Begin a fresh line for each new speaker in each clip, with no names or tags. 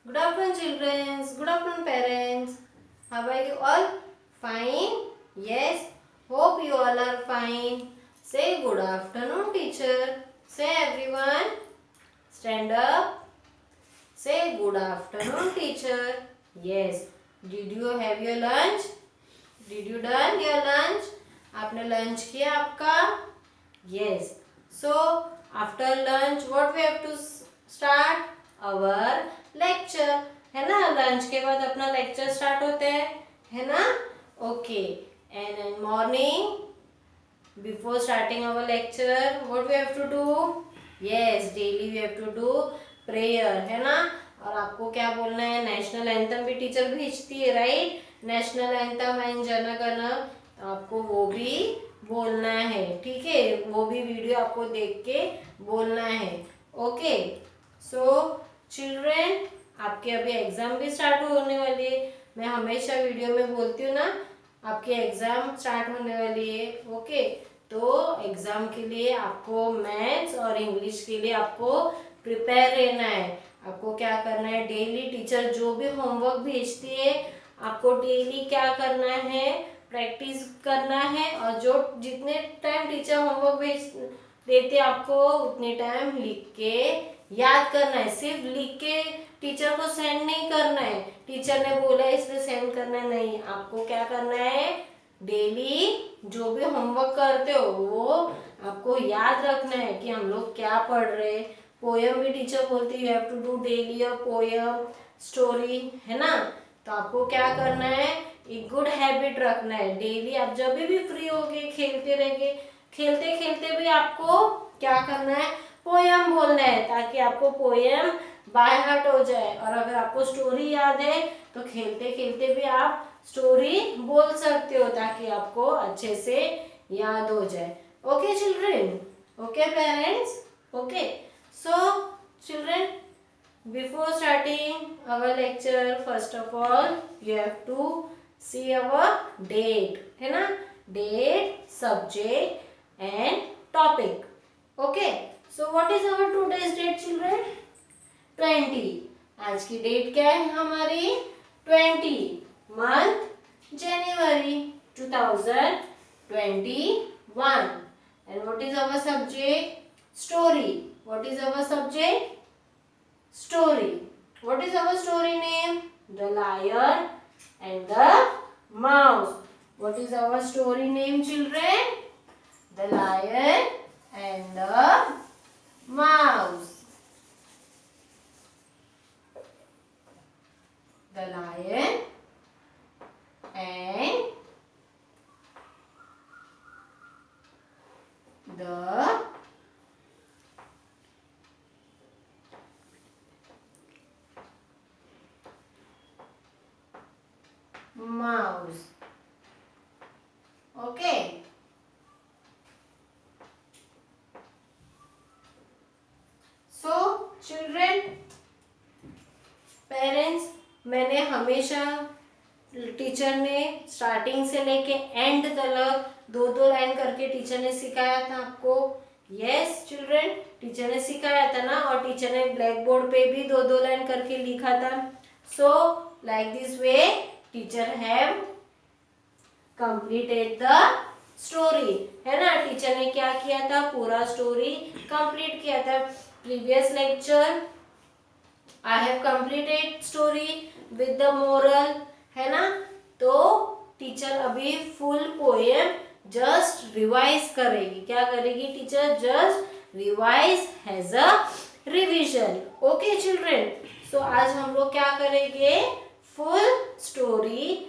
Good afternoon, children. Good afternoon, parents. How are you all? Fine? Yes. Hope you all are fine. Say good afternoon, teacher. Say everyone. Stand up. Say good afternoon, teacher. Yes. Did you have your lunch? Did you done your lunch? आपने lunch किया आपका? Yes. So after lunch, what we have to start? Our lecture. है ना, lunch के बाद अपना lecture start होते हैं, है ना? Okay. And in morning, before starting our lecture, what we have to do? Yes, daily we have to do prayer, है ना? और आपको क्या बोलना है? नेशनल एंथम भी टीचर भेजती है, right? National anthem and Jana Gana, आपको वो भी बोलना है, ठीक है? वो भी वीडियो आपको देख के बोलना है. ओके. सो चिल्ड्रेन, आपके अभी एग्जाम भी स्टार्ट होने वाली है. मैं हमेशा वीडियो में बोलती हूँ ना, आपकी एग्जाम स्टार्ट होने वाली है. ओके. तो एग्जाम के लिए आपको मैथ्स और इंग्लिश के लिए आपको प्रिपेयर रहना है. आपको क्या करना है? डेली टीचर जो भी होमवर्क भेजती है, आपको डेली क्या करना है? प्रैक्टिस करना है. और जो जितने टाइम टीचर होमवर्क भेज देते आपको, उतने टाइम लिख के याद करना है. सिर्फ लिख के टीचर को सेंड नहीं करना है. टीचर ने बोला इसलिए सेंड करना नहीं. आपको क्या करना है? डेली जो भी होमवर्क करते हो वो आपको याद रखना है कि हम लोग क्या पढ़ रहे. पोयम भी टीचर बोलती है you have to do daily a poem, story, है ना? तो आपको क्या करना है? एक गुड हैबिट रखना है. डेली आप जब भी फ्री होगे, खेलते रहेंगे, खेलते खेलते भी आपको क्या करना है? पोयम बोलना है, ताकि आपको पोयम बाय हार्ट हो जाए. और अगर आपको स्टोरी याद है तो खेलते खेलते भी आप स्टोरी बोल सकते हो, ताकि आपको अच्छे से याद हो जाए. Okay children? Okay parents? Okay. So children, before starting our lecture, first of all you have to see our date, है ना? Date, subject and topic. Okay. So what is our today's date children? 20. आज की date क्या है हमारी? 20. Month January 2021. And what is our subject? Story. What is our subject? Story. What is our story name? The Lion and the Mouse. What is our story name children? The Lion and the Mouse. The Lion and the mouse. Okay. So children, parents, मैंने हमेशा teacher ने starting से लेके and तक दो दो line करके teacher ने सिखाया था आपको. यस चिल्ड्रन, टीचर ने सिखाया था ना. और टीचर ने ब्लैक बोर्ड पे भी दो दो लाइन करके लिखा था. So like this way teacher have completed the story, है ना? टीचर ने क्या किया था? पूरा स्टोरी कंप्लीट किया था. Previous lecture I have completed story with the moral, है ना? तो टीचर अभी फुल पोएम जस्ट रिवाइज करेगी. क्या करेगी teacher? Just revise has a revision. Okay children? So आज हम लोग क्या करेंगे? फुल स्टोरी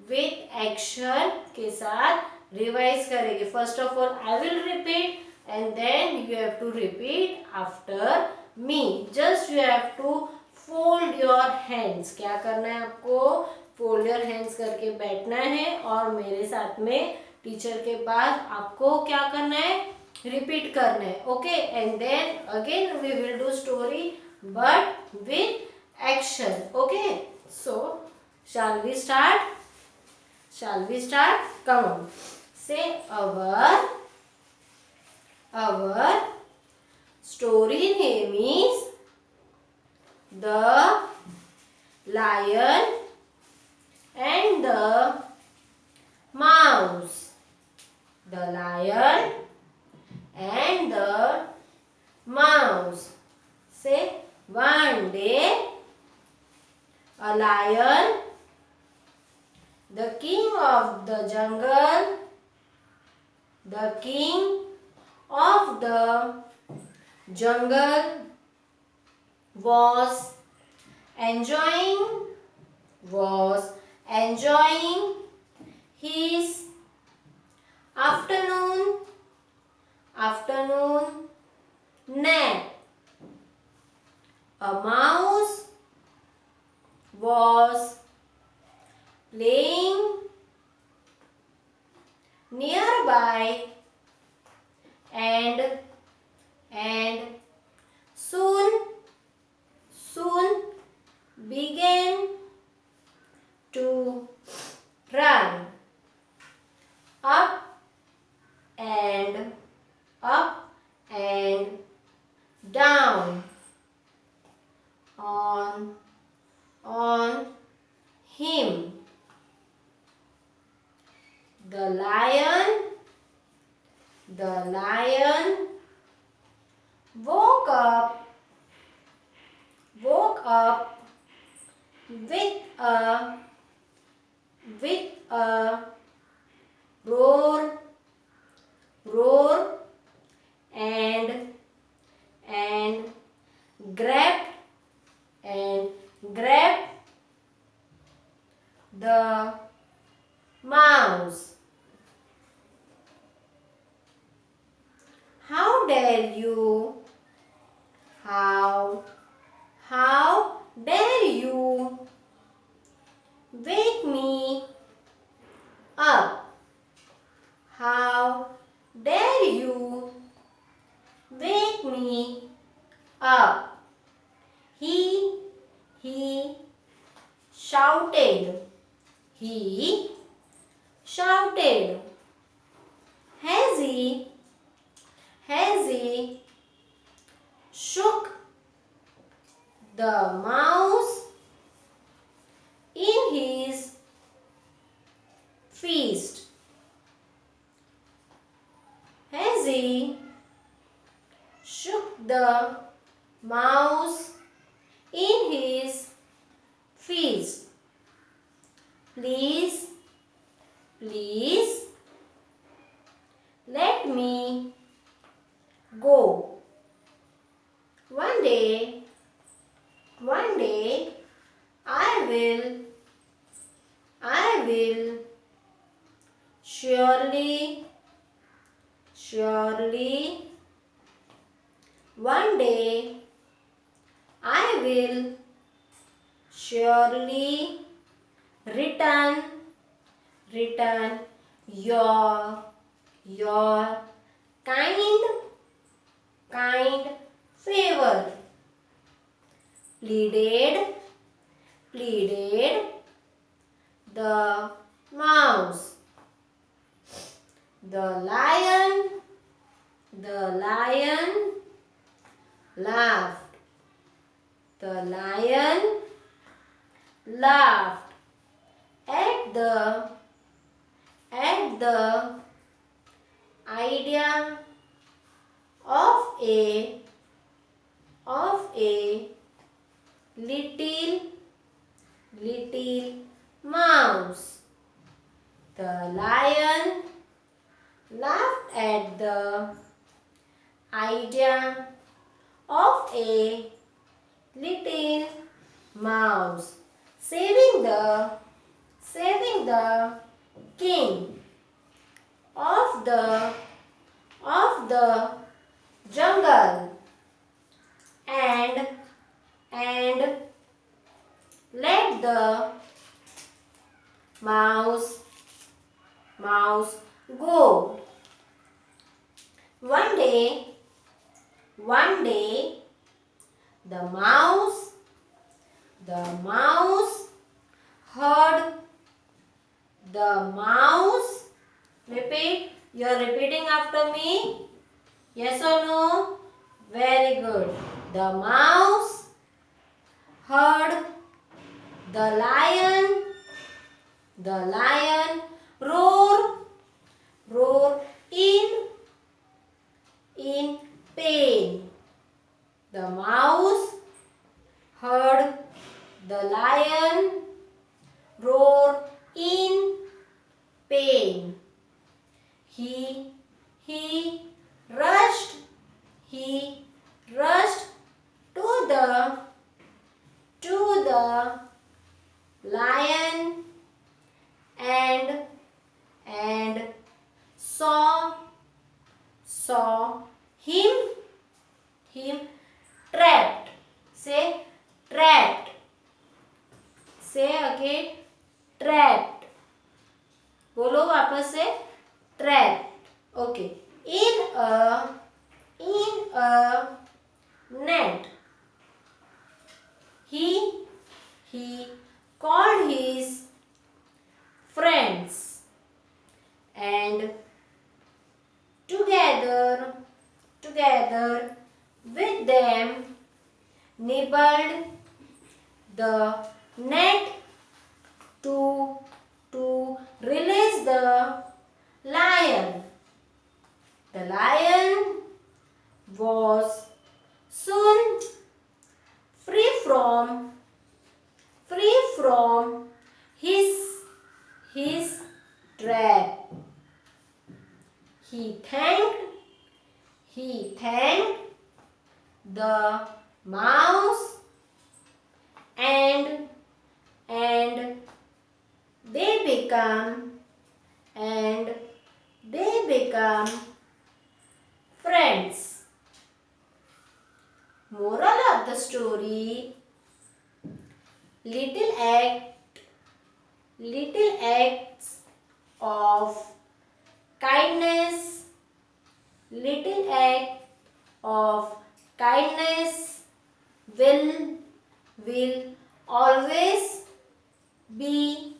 विथ एक्शन के साथ रिवाइज करेंगे. First of all I will repeat and then you have to repeat after me. Just you have to fold your hands. क्या करना है आपको? fold your hands करके बैठना है और मेरे साथ में टीचर के बाद आपको क्या करना है? रिपीट करना है. Okay. And then again we will do story but with action. Okay. So shall we start? Shall we start? Come on. Say our story name is The lion and the mouse. The lion and the mouse. Say, one day a lion, the king of the jungle, the king of the jungle was enjoying his afternoon nap. A mouse was playing nearby and soon began to run up and down on him. The lion woke up with a roar and grabbed the mouse. How dare you? How dare you wake me up? How dare you wake me up? He shouted. He shouted. Has he shook the mouse in his fist? Has he shook the mouse in his fist? Please let me go. One day I will surely one day I will surely return your kind favor, pleaded the mouse. The lion laughed. The lion laughed at the idea of a little mouse. The lion laughed at the idea of a little mouse saving the king of the jungle and let the mouse go. One day the mouse heard the mouse. Repeat. You are repeating after me. Yes or no? Very good. The mouse heard The lion, roar, in pain. The mouse heard the lion roar in pain. He rushed, to the lion and saw him trapped. Say trapped. Say again trapped. बोलो वापस से trapped. Okay. In a net. He called his friends and together with them nibbled the net to release the lion. The lion was soon free from his trap. He thanked the mouse and they become friends. Moral of the story: little acts of kindness, will always be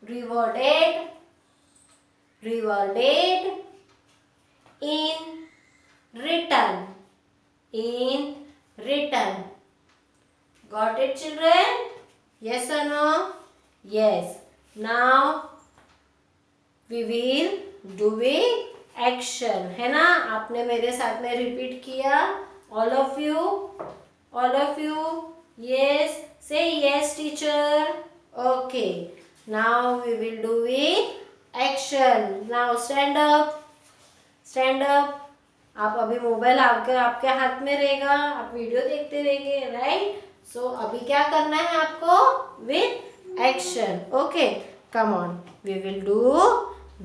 rewarded in return. Got it, children? Yes or no? Yes. Now we will do a action. है ना? आपने मेरे साथ में repeat किया. All of you. Yes. Say yes, teacher. Okay. Now we will do a action. Now stand up. आप अभी mobile आपके हाथ में रहेगा, आप वीडियो देखते रहेंगे, राइट? सो अभी क्या करना है आपको? With action. Okay, come on, we will do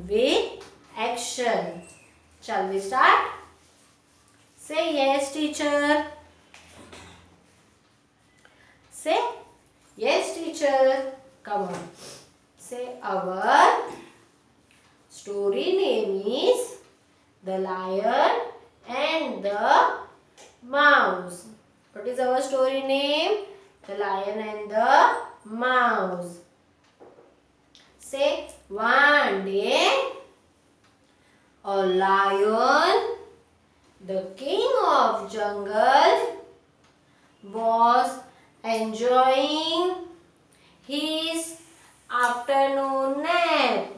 with action. Shall we start? Say yes teacher. Say yes teacher. Come on. Say our story name is The Lion and the Mouse. What is our story name? The Lion and the Mouse. Say, one day a lion, the king of jungle, was enjoying his afternoon nap.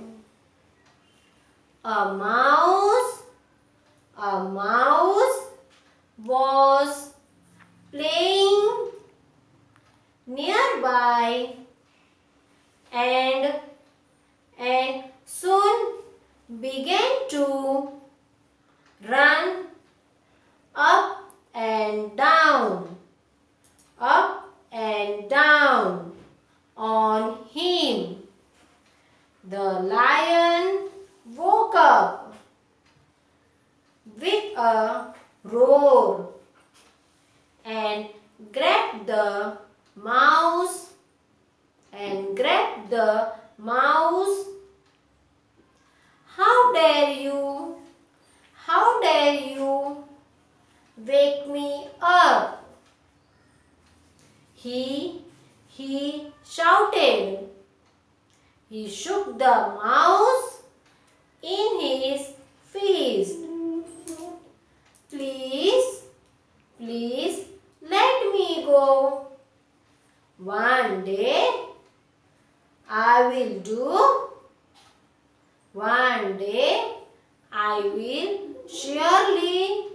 A mouse was playing nearby and soon began to run up and down on him. The lion woke up with a roar and grabbed the mouse. How dare you wake me up? He shouted. He shook the mouse in his fist. Please let me go. One day I will do. One day I will surely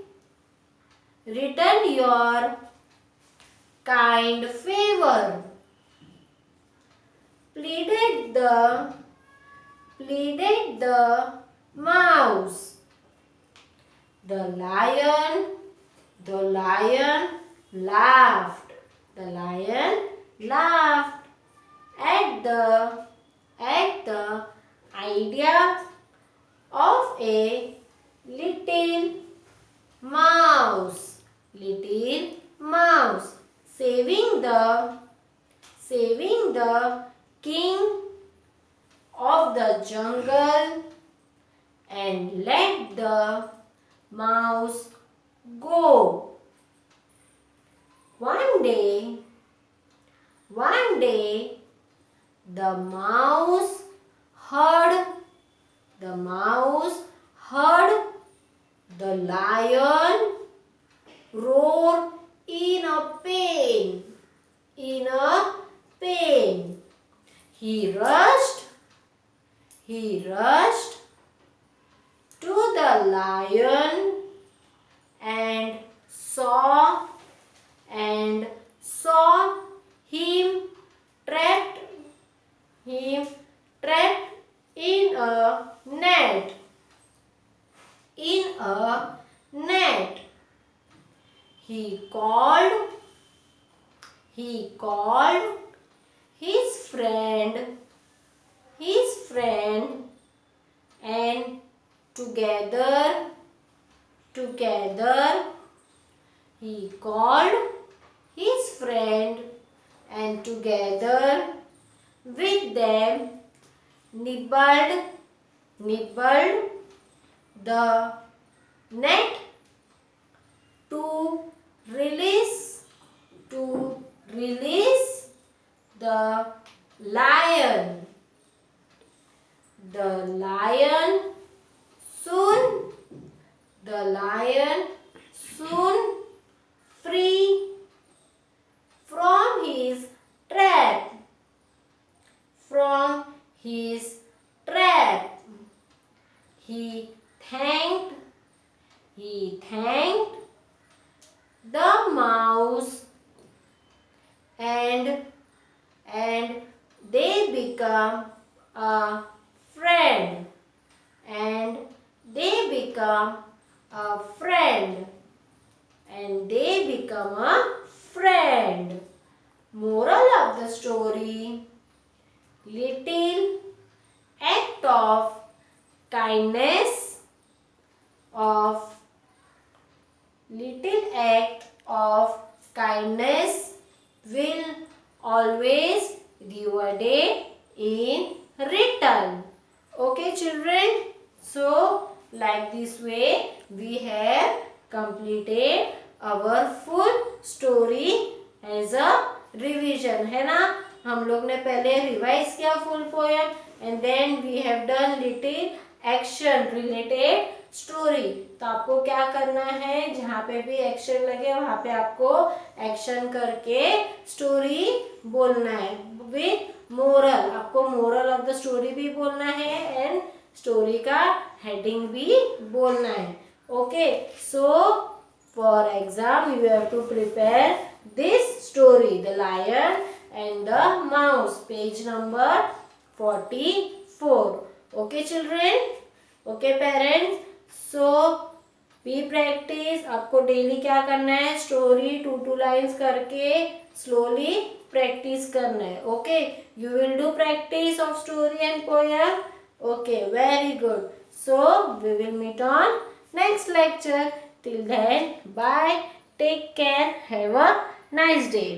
return your kind favor. Pleaded the mouse. The lion laughed. The lion laughed at the idea of a little mouse. Little mouse saving the king of the jungle and let the mouse go. One day, the mouse heard the lion roar in a pain. He rushed to the lion and saw him trapped in a net. He called his friend and together he called his friend and together with them nibbled the net to release the lion. The lion soon free from his trap. He thanked the mouse and they become a friend. Moral of the story: little act of kindness will always rewarded in return. Okay children, so like this way we have completed our full story as a revision, है ना. हम लोग ने पहले revise किया full poem and then we have done little action related story. तो आपको क्या करना है, जहाँ पे भी एक्शन लगे वहाँ पे आपको एक्शन करके स्टोरी बोलना है विथ मोरल. आपको मोरल ऑफ द स्टोरी भी बोलना है एंड स्टोरी का हेडिंग भी बोलना है. Okay, so for exam you have to prepare this story, The Lion and the Mouse, page number 44. Okay children, okay parents, so be practice. आपको daily क्या करना है, स्टोरी 2 लाइन्स करके स्लोली प्रैक्टिस करना है. Okay, you will do practice of story and poem. Okay, very good. So we will meet on next lecture. Till then, bye. Take care. Have a nice day.